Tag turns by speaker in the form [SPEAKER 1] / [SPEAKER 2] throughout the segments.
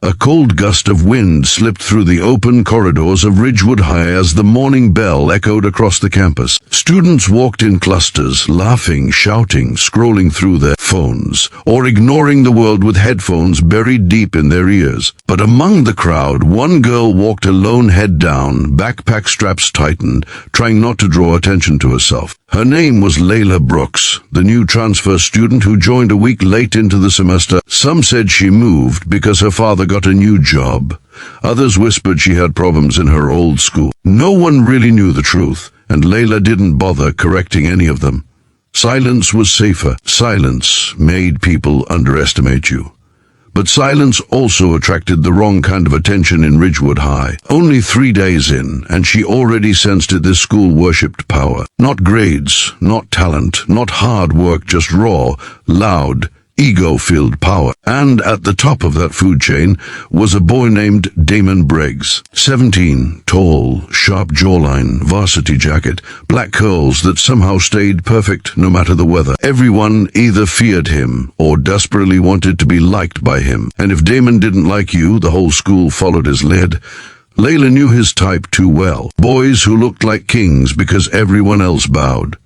[SPEAKER 1] A cold gust of wind slipped through the open corridors of Ridgewood High as the morning bell echoed across the campus. Students walked in clusters, laughing, shouting, scrolling through their phones, or ignoring the world with headphones buried deep in their ears. But among the crowd, one girl walked alone, head down, backpack straps tightened, trying not to draw attention to herself. Her name was Layla Brooks, the new transfer student who joined a week late into the semester. Some said she moved because her father got a new job. Others whispered she had problems in her old school. No one really knew the truth, and Layla didn't bother correcting any of them. Silence was safer. Silence made people underestimate you. But silence also attracted the wrong kind of attention in Ridgewood High. Only 3 days in, and she already sensed it, this school worshipped power. Not grades, not talent, not hard work, just raw, loud, ego-filled power. And at the top of that food chain was a boy named Damon Briggs. 17, tall, sharp jawline, varsity jacket, black curls that somehow stayed perfect no matter the weather. Everyone either feared him or desperately wanted to be liked by him. And if Damon didn't like you, the whole school followed his lead. Layla knew his type too well. Boys who looked like kings because everyone else bowed.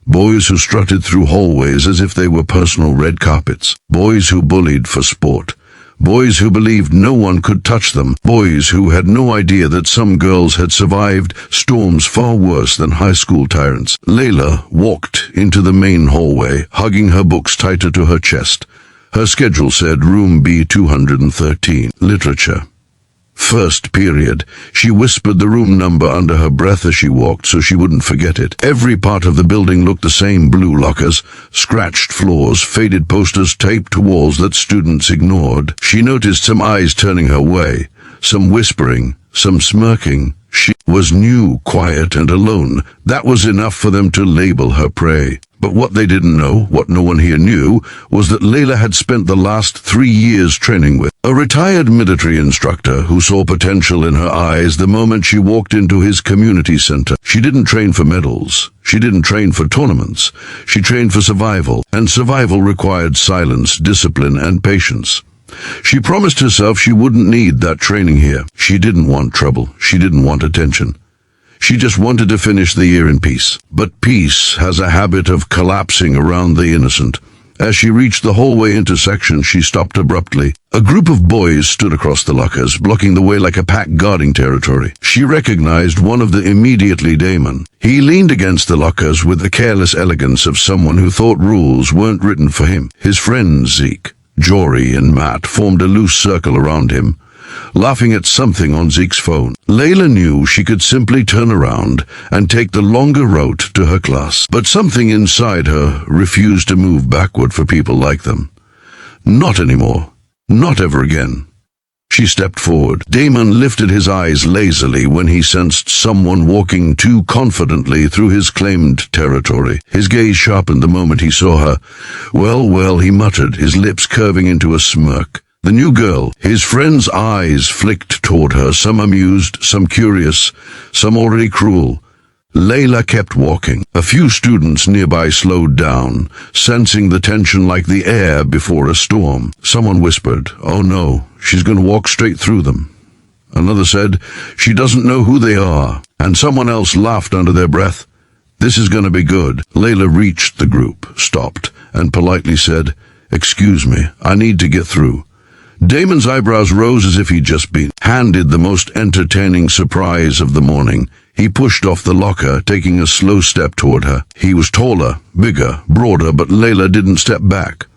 [SPEAKER 1] Boys who strutted through hallways as if they were personal red carpets. Boys who bullied for sport. Boys who believed no one could touch them. Boys who had no idea that some girls had survived storms far worse than high school tyrants. Layla walked into the main hallway, hugging her books tighter to her chest. Her schedule said room B213, literature. First period. She whispered the room number under her breath as she walked so she wouldn't forget it. Every part of the building looked the same: blue lockers, scratched floors, faded posters taped to walls that students ignored. She noticed some eyes turning her way, some whispering, some smirking. She was new, quiet, and alone. That was enough for them to label her prey. But what they didn't know, what no one here knew, was that Layla had spent the last 3 years training with a retired military instructor who saw potential in her eyes the moment she walked into his community center. She didn't train for medals. She didn't train for tournaments. She trained for survival, and survival required silence, discipline, and patience. She promised herself she wouldn't need that training here. She didn't want trouble. She didn't want attention. She just wanted to finish the year in peace. But peace has a habit of collapsing around the innocent. As she reached the hallway intersection, she stopped abruptly. A group of boys stood across the lockers, blocking the way like a pack guarding territory. She recognized one of them immediately: Damon. He leaned against the lockers with the careless elegance of someone who thought rules weren't written for him. His friends Zeke, Jory, and Matt formed a loose circle around him, laughing at something on Zeke's phone. Layla knew she could simply turn around and take the longer route to her class, but something inside her refused to move backward for people like them. Not anymore. Not ever again. She stepped forward. Damon lifted his eyes lazily when he sensed someone walking too confidently through his claimed territory. His gaze sharpened the moment he saw her. Well, he muttered, his lips curving into a smirk. The new girl. His friend's eyes flicked toward her, some amused, some curious, some already cruel. Layla kept walking. A few students nearby slowed down, sensing the tension like the air before a storm. Someone whispered, "Oh no, she's going to walk straight through them." Another said, "She doesn't know who they are." And someone else laughed under their breath, "This is going to be good." Layla reached the group, stopped, and politely said, "Excuse me, I need to get through." Damon's eyebrows rose as if he'd just been handed the most entertaining surprise of the morning. He pushed off the locker, taking a slow step toward her. He was taller, bigger, broader, but Layla didn't step back.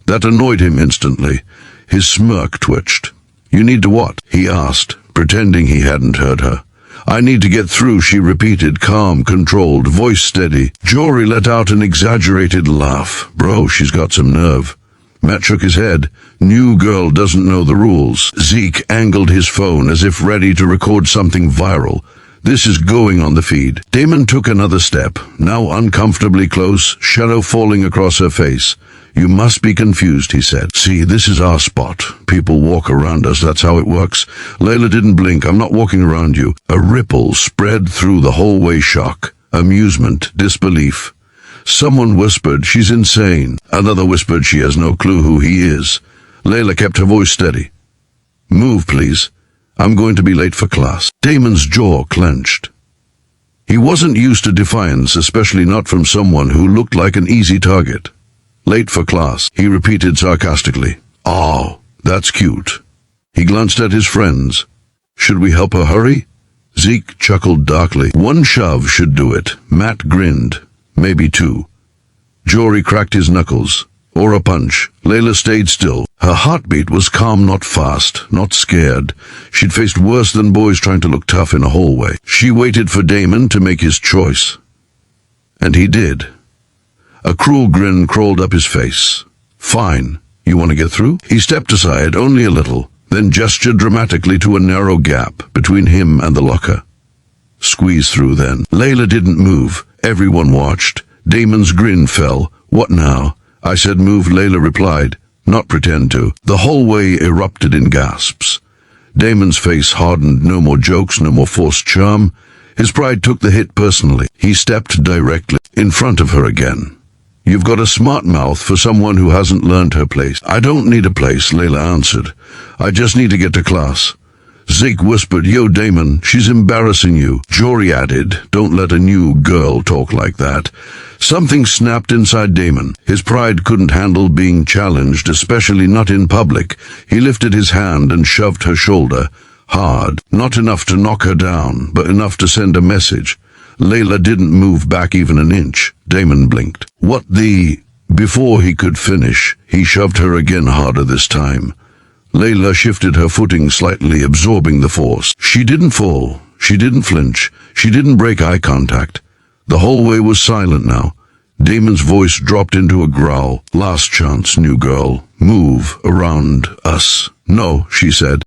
[SPEAKER 1] That annoyed him instantly. His smirk twitched. "You need to what?" he asked, pretending he hadn't heard her. "I need to get through," she repeated, calm, controlled, voice steady. Jory let out an exaggerated laugh. "Bro, she's got some nerve." Matt shook his head. "New girl doesn't know the rules." Zeke angled his phone as if ready to record something viral. "This is going on the feed." Damon took another step, now uncomfortably close, shadow falling across her face. "You must be confused," he said. "See, this is our spot. People walk around us, that's how it works." Layla didn't blink. "I'm not walking around you." A ripple spread through the hallway: shock, amusement, disbelief. Someone whispered, "She's insane." Another whispered, "She has no clue who he is." Layla kept her voice steady. Move, please. I'm going to be late for class. Damon's jaw clenched. He wasn't used to defiance, especially not from someone who looked like an easy target. Late for class, he repeated sarcastically. Oh, that's cute. He glanced at his friends. Should we help her hurry? Zeke chuckled darkly. One shove should do it. Matt grinned. Maybe two. Jory cracked his knuckles. Or a punch. Layla stayed still. Her heartbeat was calm, not fast, not scared. She'd faced worse than boys trying to look tough in a hallway. She waited for Damon to make his choice. And he did. A cruel grin crawled up his face. Fine. You want to get through? He stepped aside only a little, then gestured dramatically to a narrow gap between him and the locker. Squeeze through then. Layla didn't move. Everyone watched. Damon's grin fell. What now? I said move, Layla replied. Not pretend to. The hallway erupted in gasps. Damon's face hardened. No more jokes, no more forced charm. His pride took the hit personally. He stepped directly in front of her again. You've got a smart mouth for someone who hasn't learned her place. I don't need a place, Layla answered. I just need to get to class. Zeke whispered, Yo, Damon, she's embarrassing you. Jory added, Don't let a new girl talk like that. Something snapped inside Damon. His pride couldn't handle being challenged, especially not in public. He lifted his hand and shoved her shoulder. Hard. Not enough to knock her down, but enough to send a message. Layla didn't move back even an inch. Damon blinked. What the... Before he could finish, he shoved her again harder this time. Layla shifted her footing slightly, absorbing the force. She didn't fall. She didn't flinch. She didn't break eye contact. The hallway was silent now. Damon's voice dropped into a growl. Last chance, new girl. Move around us. No, she said.